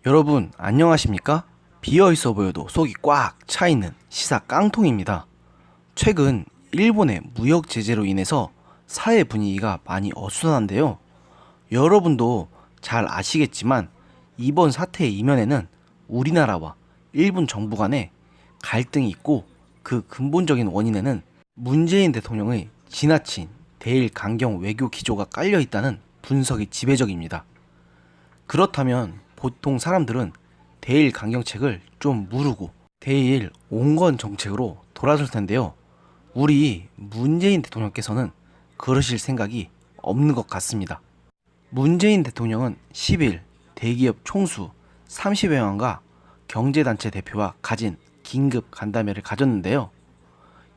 여러분 안녕하십니까? 비어있어 보여도 속이 꽉 차있는 시사 깡통입니다. 최근 일본의 무역 제재로 인해서 사회 분위기가 많이 어수선한데요. 여러분도 잘 아시겠지만 이번 사태의 이면에는 우리나라와 일본 정부 간의 갈등이 있고, 그 근본적인 원인에는 문재인 대통령의 지나친 대일 강경 외교 기조가 깔려 있다는 분석이 지배적입니다. 그렇다면 보통 사람들은 대일 강경책을 좀 무르고 대일 온건 정책으로 돌아설 텐데요. 우리 문재인 대통령께서는 그러실 생각이 없는 것 같습니다. 문재인 대통령은 10일 대기업 총수 30여 명과 경제단체 대표와 가진 긴급 간담회를 가졌는데요.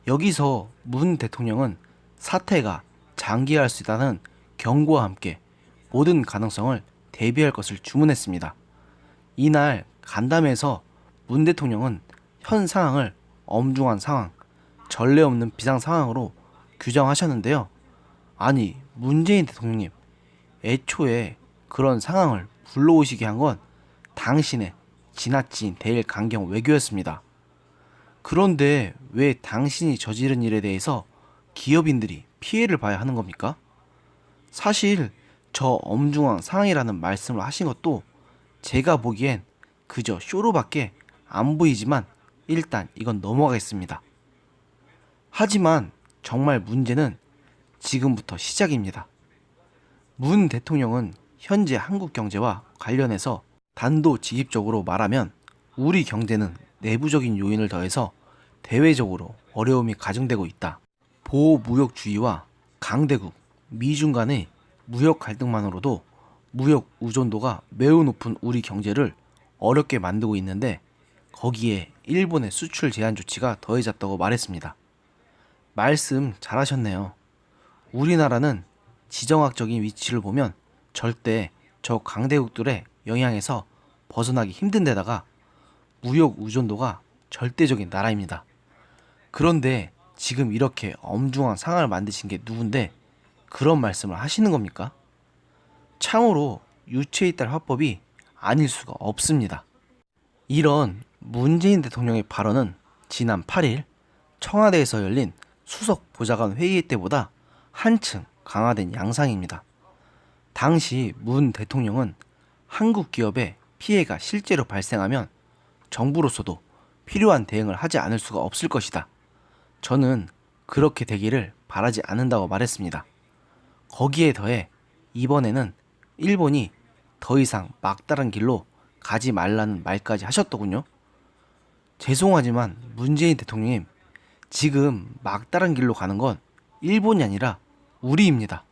여기서 문 대통령은 사태가 장기화할 수 있다는 경고와 함께 모든 가능성을 대비할 것을 주문했습니다. 이날 간담회에서 문 대통령은 현 상황을 엄중한 상황, 전례 없는 비상 상황으로 규정하셨는데요. 아니, 문재인 대통령님, 애초에 그런 상황을 불러오시게 한 건 당신의 지나친 대일 강경 외교였습니다. 그런데 왜 당신이 저지른 일에 대해서 기업인들이 피해를 봐야 하는 겁니까? 사실 저 엄중한 상황이라는 말씀을 하신 것도 제가 보기엔 그저 쇼로밖에 안 보이지만 일단 이건 넘어가겠습니다. 하지만 정말 문제는 지금부터 시작입니다. 문 대통령은 현재 한국 경제와 관련해서 단도직입적으로 말하면 우리 경제는 내부적인 요인을 더해서 대외적으로 어려움이 가중되고 있다. 보호무역주의와 강대국, 미중 간의 무역 갈등만으로도 무역 의존도가 매우 높은 우리 경제를 어렵게 만들고 있는데, 거기에 일본의 수출 제한 조치가 더해졌다고 말했습니다. 말씀 잘하셨네요. 우리나라는 지정학적인 위치를 보면 절대 저 강대국들의 영향에서 벗어나기 힘든 데다가 무역 의존도가 절대적인 나라입니다. 그런데 지금 이렇게 엄중한 상황을 만드신 게 누군데 그런 말씀을 하시는 겁니까? 참으로 유체이탈 화법이 아닐 수가 없습니다. 이런 문재인 대통령의 발언은 지난 8일 청와대에서 열린 수석 보좌관 회의 때보다 한층 강화된 양상입니다. 당시 문 대통령은 한국 기업의 피해가 실제로 발생하면 정부로서도 필요한 대응을 하지 않을 수가 없을 것이다. 저는 그렇게 되기를 바라지 않는다고 말했습니다. 거기에 더해 이번에는 일본이 더 이상 막다른 길로 가지 말라는 말까지 하셨더군요. 죄송하지만 문재인 대통령님, 지금 막다른 길로 가는 건 일본이 아니라 우리입니다.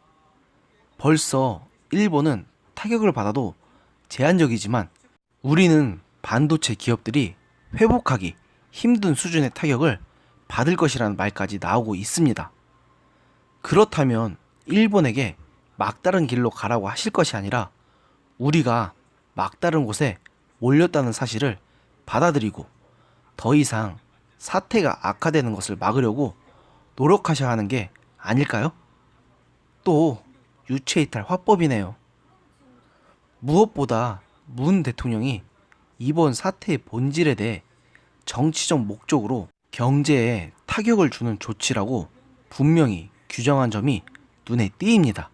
벌써 일본은 타격을 받아도 제한적이지만 우리는 반도체 기업들이 회복하기 힘든 수준의 타격을 받을 것이라는 말까지 나오고 있습니다. 그렇다면 일본에게 막다른 길로 가라고 하실 것이 아니라 우리가 막다른 곳에 몰렸다는 사실을 받아들이고 더 이상 사태가 악화되는 것을 막으려고 노력하셔야 하는 게 아닐까요? 또 유체이탈 화법이네요. 무엇보다 문 대통령이 이번 사태의 본질에 대해 정치적 목적으로 경제에 타격을 주는 조치라고 분명히 규정한 점이 눈에 띄입니다.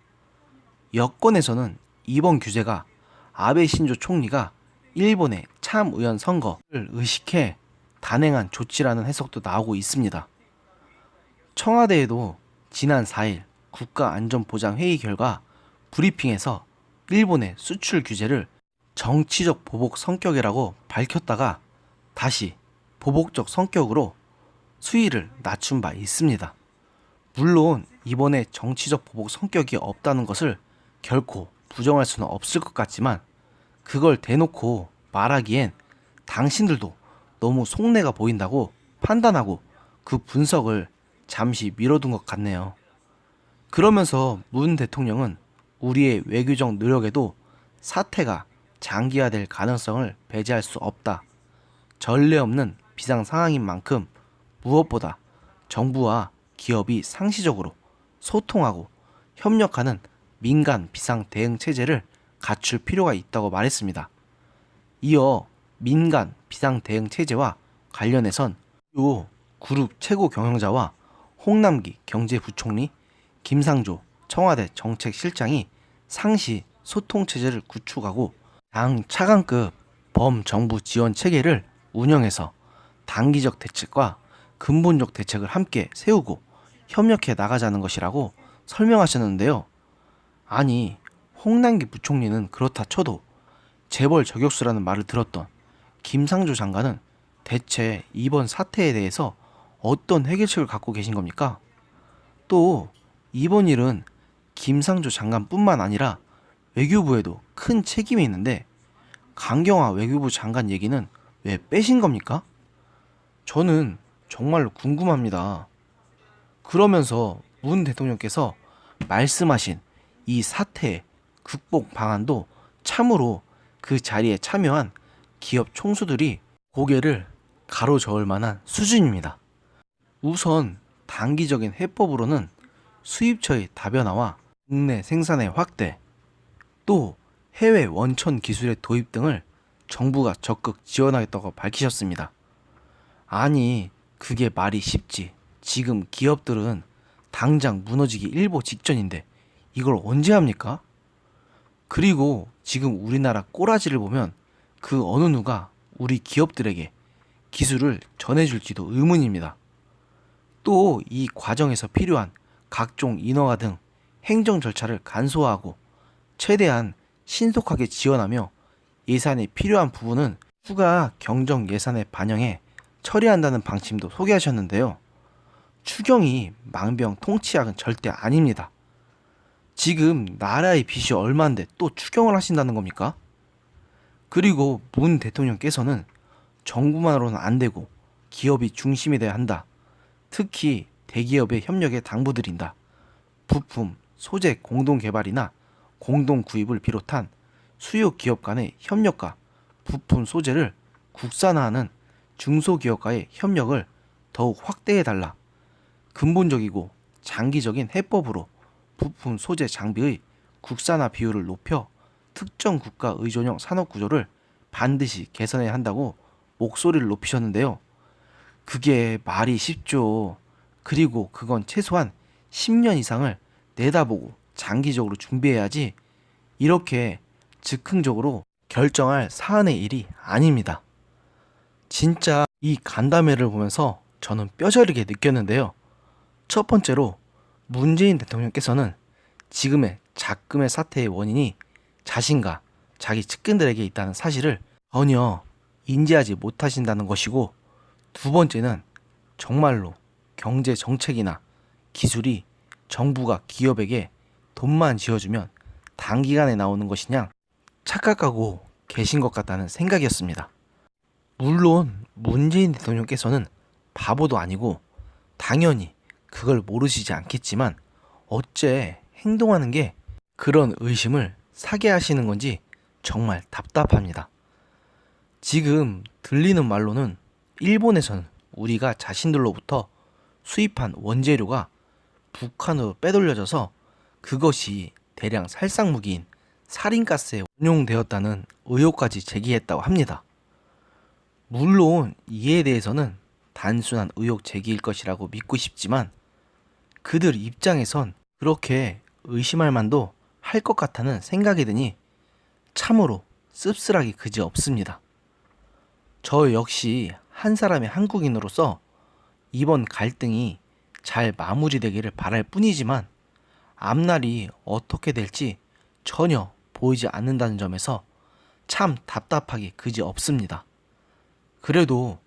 여권에서는 이번 규제가 아베 신조 총리가 일본의 참의원 선거를 의식해 단행한 조치라는 해석도 나오고 있습니다. 청와대에도 지난 4일 국가안전보장회의 결과 브리핑에서 일본의 수출 규제를 정치적 보복 성격이라고 밝혔다가 다시 보복적 성격으로 수위를 낮춘 바 있습니다. 물론 이번에 정치적 보복 성격이 없다는 것을 결코 부정할 수는 없을 것 같지만 그걸 대놓고 말하기엔 당신들도 너무 속내가 보인다고 판단하고 그 분석을 잠시 미뤄둔 것 같네요. 그러면서 문 대통령은 우리의 외교적 노력에도 사태가 장기화될 가능성을 배제할 수 없다. 전례 없는 비상 상황인 만큼 무엇보다 정부와 기업이 상시적으로 소통하고 협력하는 민간 비상 대응 체제를 갖출 필요가 있다고 말했습니다. 이어 민간 비상 대응 체제와 관련해선 요 그룹 최고 경영자와 홍남기 경제부총리, 김상조 청와대 정책실장이 상시 소통 체제를 구축하고 당 차관급 범정부 지원 체계를 운영해서 단기적 대책과 근본적 대책을 함께 세우고 협력해 나가자는 것이라고 설명하셨는데요. 아니, 홍남기 부총리는 그렇다 쳐도 재벌 저격수라는 말을 들었던 김상조 장관은 대체 이번 사태에 대해서 어떤 해결책을 갖고 계신 겁니까? 또 이번 일은 김상조 장관뿐만 아니라 외교부에도 큰 책임이 있는데 강경화 외교부 장관 얘기는 왜 빼신 겁니까? 저는 정말로 궁금합니다. 그러면서 문 대통령께서 말씀하신 이 사태의 극복 방안도 참으로 그 자리에 참여한 기업 총수들이 고개를 가로저을 만한 수준입니다. 우선 단기적인 해법으로는 수입처의 다변화와 국내 생산의 확대, 또 해외 원천 기술의 도입 등을 정부가 적극 지원하겠다고 밝히셨습니다. 아니, 그게 말이 쉽지. 지금 기업들은 당장 무너지기 일보 직전인데 이걸 언제 합니까? 그리고 지금 우리나라 꼬라지를 보면 그 어느 누가 우리 기업들에게 기술을 전해줄지도 의문입니다. 또 이 과정에서 필요한 각종 인허가 등 행정 절차를 간소화하고 최대한 신속하게 지원하며 예산에 필요한 부분은 추가 경정 예산에 반영해 처리한다는 방침도 소개하셨는데요. 추경이 망병통치약은 절대 아닙니다. 지금 나라의 빚이 얼만데 또 추경을 하신다는 겁니까? 그리고 문 대통령께서는 정부만으로는 안 되고 기업이 중심이 돼야 한다. 특히 대기업의 협력에 당부드린다. 부품, 소재 공동 개발이나 공동 구입을 비롯한 수요 기업 간의 협력과 부품 소재를 국산화하는 중소기업과의 협력을 더욱 확대해달라. 근본적이고 장기적인 해법으로 부품 소재 장비의 국산화 비율을 높여 특정 국가 의존형 산업 구조를 반드시 개선해야 한다고 목소리를 높이셨는데요. 그게 말이 쉽죠. 그리고 그건 최소한 10년 이상을 내다보고 장기적으로 준비해야지 이렇게 즉흥적으로 결정할 사안의 일이 아닙니다. 진짜 이 간담회를 보면서 저는 뼈저리게 느꼈는데요. 첫 번째로 문재인 대통령께서는 지금의 작금의 사태의 원인이 자신과 자기 측근들에게 있다는 사실을 전혀 인지하지 못하신다는 것이고, 두 번째는 정말로 경제 정책이나 기술이 정부가 기업에게 돈만 쥐어주면 단기간에 나오는 것이냐 착각하고 계신 것 같다는 생각이었습니다. 물론 문재인 대통령께서는 바보도 아니고 당연히 그걸 모르시지 않겠지만 어째 행동하는 게 그런 의심을 사게 하시는 건지 정말 답답합니다. 지금 들리는 말로는 일본에서는 우리가 자신들로부터 수입한 원재료가 북한으로 빼돌려져서 그것이 대량 살상무기인 살인가스에 운용되었다는 의혹까지 제기했다고 합니다. 물론 이에 대해서는 단순한 의혹 제기일 것이라고 믿고 싶지만 그들 입장에선 그렇게 의심할 만도 할 것 같다는 생각이 드니 참으로 씁쓸하기 그지 없습니다. 저 역시 한 사람의 한국인으로서 이번 갈등이 잘 마무리되기를 바랄 뿐이지만 앞날이 어떻게 될지 전혀 보이지 않는다는 점에서 참 답답하기 그지 없습니다. 그래도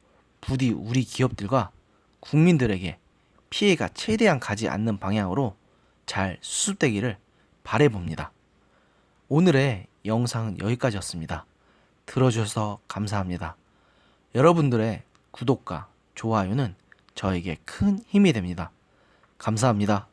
부디 우리 기업들과 국민들에게 피해가 최대한 가지 않는 방향으로 잘 수습되기를 바라봅니다. 오늘의 영상은 여기까지였습니다. 들어주셔서 감사합니다. 여러분들의 구독과 좋아요는 저에게 큰 힘이 됩니다. 감사합니다.